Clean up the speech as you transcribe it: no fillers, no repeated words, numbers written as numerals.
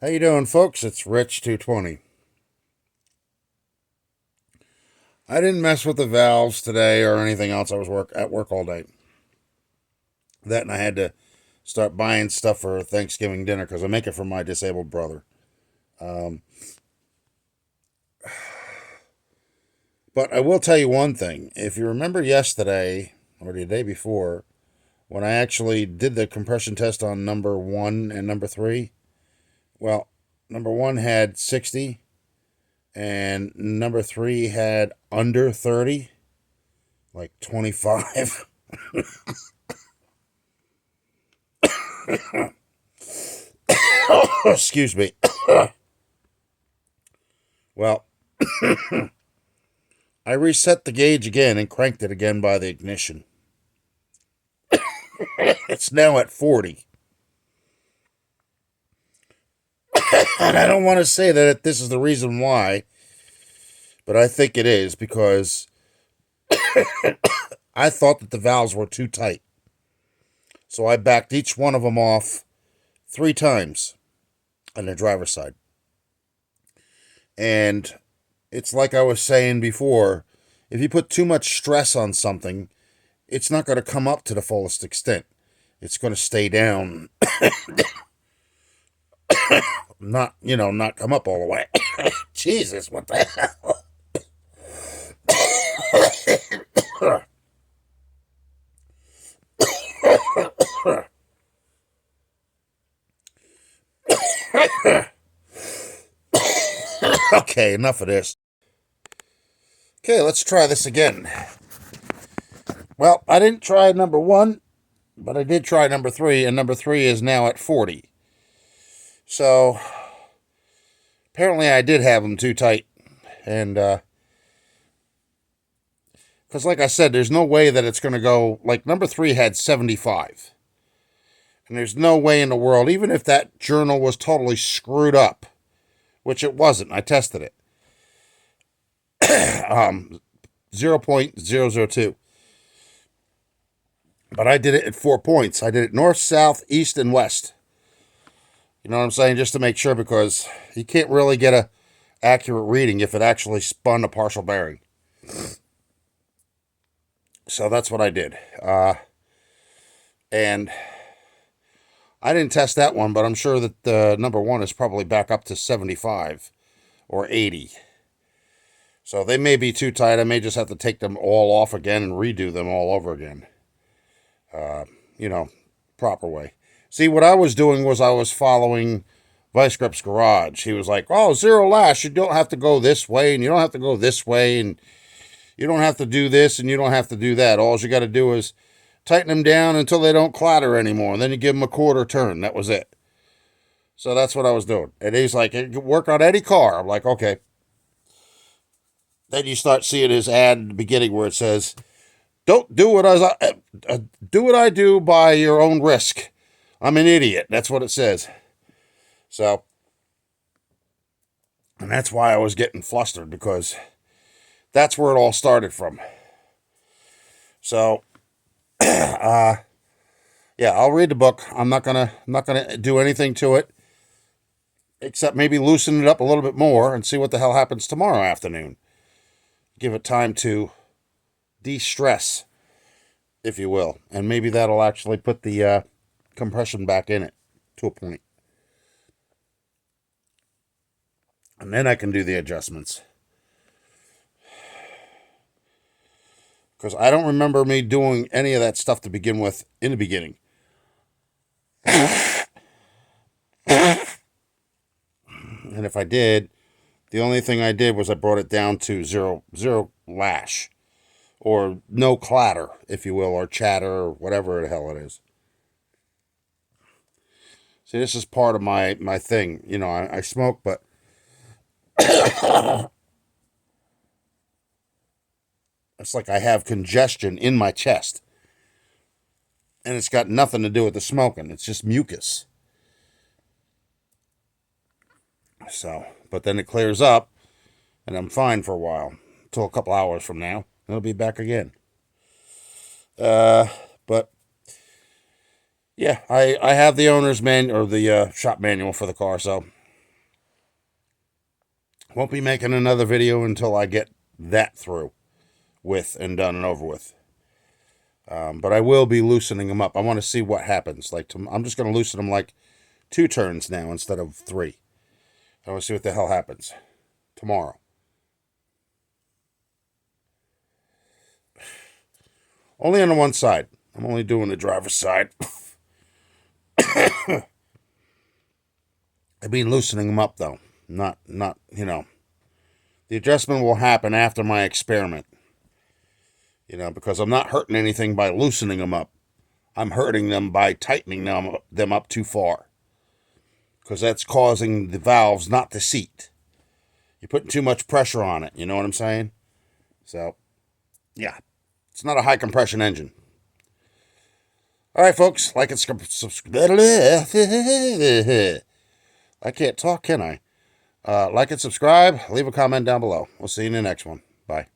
How you doing, folks? It's Rich220. I didn't mess with the valves today or anything else. I was at work all day. That and I had to start buying stuff for Thanksgiving dinner because I make it for my disabled brother. Um, but I will tell you one thing. If you remember yesterday or the day before, when I actually did the compression test on number one and number three, well, number one had 60 and number three had under 30, like 25. Excuse me. Well, I reset the gauge again and cranked it again by the ignition. It's now at 40. And I don't want to say that this is the reason why, but I think it is because I thought that the valves were too tight. So I backed each one of them off 3 times on the driver's side. And it's like I was saying before, if you put too much stress on something, it's not going to come up to the fullest extent. It's going to stay down, not come up all the way. Jesus, what the hell? Okay, enough of this. Okay, let's try this again. Well, I didn't try number one, but I did try number three, and number three is now at 40. So, apparently I did have them too tight. And, because like I said, there's no way that it's going to go, like number three had 75. And there's no way in the world, even if that journal was totally screwed up, which it wasn't, I tested it, 0.002. But I did it at 4 points. I did it north, south, east, and west. You know what I'm saying? Just to make sure, because you can't really get a accurate reading if it actually spun a partial bearing. So that's what I did. And I didn't test that one, but I'm sure that the number one is probably back up to 75 or 80. So they may be too tight. I may just have to take them all off again and redo them all over again. You know, proper way. See, what I was doing was I was following Vice Grip's garage. He was like, oh, zero lash. You don't have to go this way, and you don't have to go this way, and you don't have to do this, and you don't have to do that. All you got to do is tighten them down until they don't clatter anymore. And then you give them a quarter turn. That was it. So that's what I was doing. And he's like, it can work on any car. I'm like, okay. Then you start seeing his ad in the beginning where it says, don't do what do what I do by your own risk. I'm an idiot. That's what it says. So, and that's why I was getting flustered, because that's where it all started from. So, yeah, I'll read the book. I'm not gonna do anything to it except maybe loosen it up a little bit more and see what the hell happens tomorrow afternoon. Give it time to de-stress, if you will, and maybe that'll actually put the compression back in it to a point. And then I can do the adjustments. Because I don't remember me doing any of that stuff to begin with in the beginning. And if I did, the only thing I did was I brought it down to zero lash, or no clatter, if you will, or chatter, or whatever the hell it is. See, this is part of my thing. You know, I smoke, but it's like I have congestion in my chest. And it's got nothing to do with the smoking. It's just mucus. So, but then it clears up, and I'm fine for a while. Until a couple hours from now. It'll be back again. But yeah, I have the owner's manual, or the shop manual for the car, so Won't be making another video until I get that through with and done and over with. But I will be loosening them up. I want to see what happens. I'm just going to loosen them like 2 turns now instead of 3. I want to see what the hell happens tomorrow. Only on the one side. I'm only doing the driver's side. I mean loosening them up though. Not, The adjustment will happen after my experiment. Because I'm not hurting anything by loosening them up. I'm hurting them by tightening them up too far. Because that's causing the valves not to seat. You're putting too much pressure on it. You know what I'm saying? So, yeah. It's not a high compression engine. All right, folks. Like and subscribe. I can't talk, can I? Like and subscribe. Leave a comment down below. We'll see you in the next one. Bye.